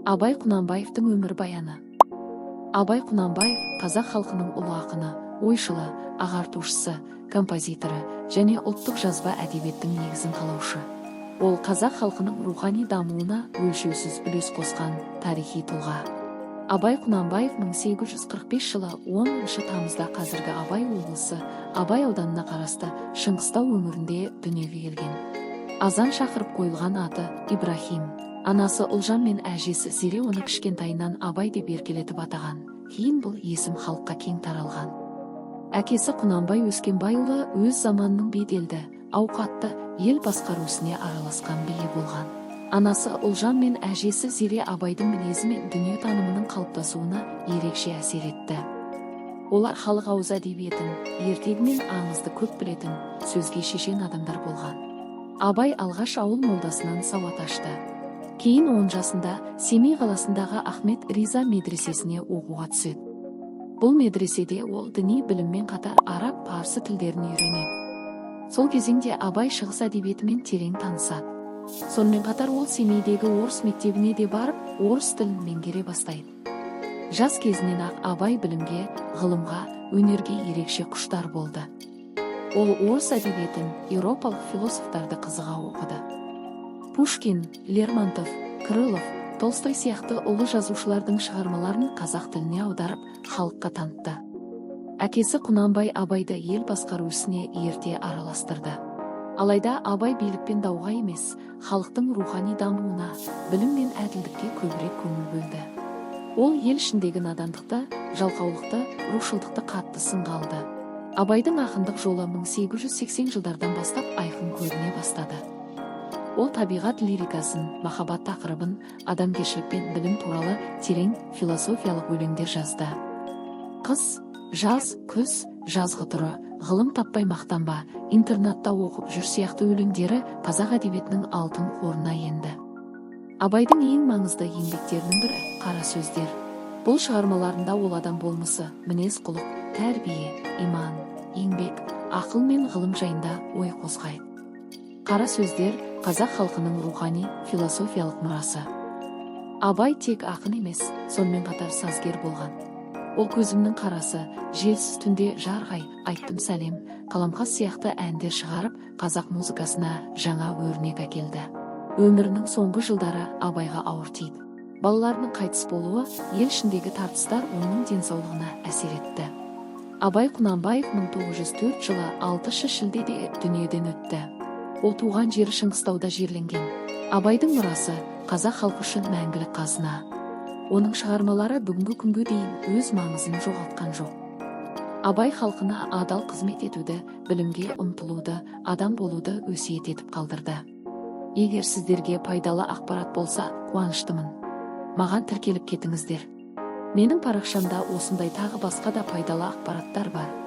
Абай Құнанбаевтың өмір баяны. Абай Құнанбаев қазақ халқының ұлы ақыны, ойшылы, ағартушысы, композиторы және ұлттық жазба әдебиеттің негізін қалаушы. Ол қазақ халқының рухани дамуына өлшеусіз үлес қосқан тарихи тұлға. Абай Құнанбаев 1845 жылы 10 тамызда қазіргі Абай облысы Абай ауданына қарасты Шыңғыстау өңірінде дүниеге келген. Азан шақырып қойылған аты Ибрахим. Анасы Ұлжан мен әжесі Зере оны кішкентайынан Абай деп еркелетіп атаған. Кейін бұл есім халыққа кең таралған. Әкесі Құнанбай Өскенбайұлы өз заманының беделді, ауқатты, ел басқару ісіне араласқан биі болған. Анасы Ұлжан мен әжесі Зере Абайдың мінезі мен дүниетанымының қалыптасуына ерекше әсер етті. Олар халық ауыз әдебиетін, ертегі мен аңызды көп білетін, сөзге шешен адамдар болған. Абай алғаш ауыл молдасынан сауат ашты. Кейін 10 жасында Семей қаласындағы Ахмет Риза медресесіне оқуға түседі. Бұл медреседе ол діни біліммен қатар араб, парсы тілдерін үйренеді. Сол кезеңде Абай шығыс әдебиетімен терең танысады. Сонымен қатар ол Семейдегі орыс мектебіне де барып, орыс тілін меңгере бастайды. Жас кезінен ақ Абай білімге, ғылымға, өнерге ерекше құштар болды. Ол орыс әдебиетін, еуропалық философтарды қызыға оқыды. Пушкин, Лермонтов, Крылов, Толстой сияқты ұлы жазушылардың шығармаларын қазақ тіліне аударып, халыққа танытты. Әкесі Құнанбай Абайды ел басқару ісіне ерте араластырды. Алайда Абай билікпен дауға емес, халықтың рухани дамуына, білім мен әділдікке көбірек көңіл бөлді. Ол ел ішіндегі надандықты, жалқаулықты, рушылдықты қатты сынға алды. Абайдың ақындық жолы 1880 жылдардан бастап айқын көріне бастады. Ол табиғат лирикасын, махаббат тақырыбын, адамгершілік пен білім туралы терең философиялық өлеңдер жазды. Қыс, жаз, күз, жазғы тұры, ғылым таппай мақтанба, интернатта оқып жүр сияқты өлеңдері қазақ әдебиетінің алтын қорына енді. Абайдың ең маңызды еңбектерінің бірі «Қара сөздер». Бұл шығармаларында ол адам болмысы, мінез-құлық, тәрбие, иман, еңбек, ақыл мен ғылым жайында ой қозғайды. «Қара сөздер» қазақ халқының рухани, философиялық мұрасы. Абай тек ақын емес, сонымен қатар сазгер болған. Ол көзімнің қарасы, желсіз түнде жарғай, айттым сәлем, қаламқас сияқты әндер шығарып, қазақ музыкасына жаңа өрнек әкелді. Өмірінің соңғы жылдары Абайға ауыр тиді. Балаларының қайтыс болуы, ел ішіндегі тартыстар оның денсаулығына әсер етті. Абай Құнанбаев 1904 жылы 6 шілдеде дүниеден өтті. Ол туған жері Шыңғыстауда жерленген. Абайдың мұрасы қазақ халқы үшін мәңгілік қазына. Оның шығармалары бүгінгі күнге дейін өз маңызын жоғалтқан жоқ. Абай халқына адал қызмет етуді, білімге ұмтылуды, адам болуды өсиет етіп қалдырды. Егер сіздерге пайдалы ақпарат болса, қуаныштымын. Маған тіркеліп кетіңіздер. Менің парақшамда осындай тағы басқа да пайдалы ақпараттар бар.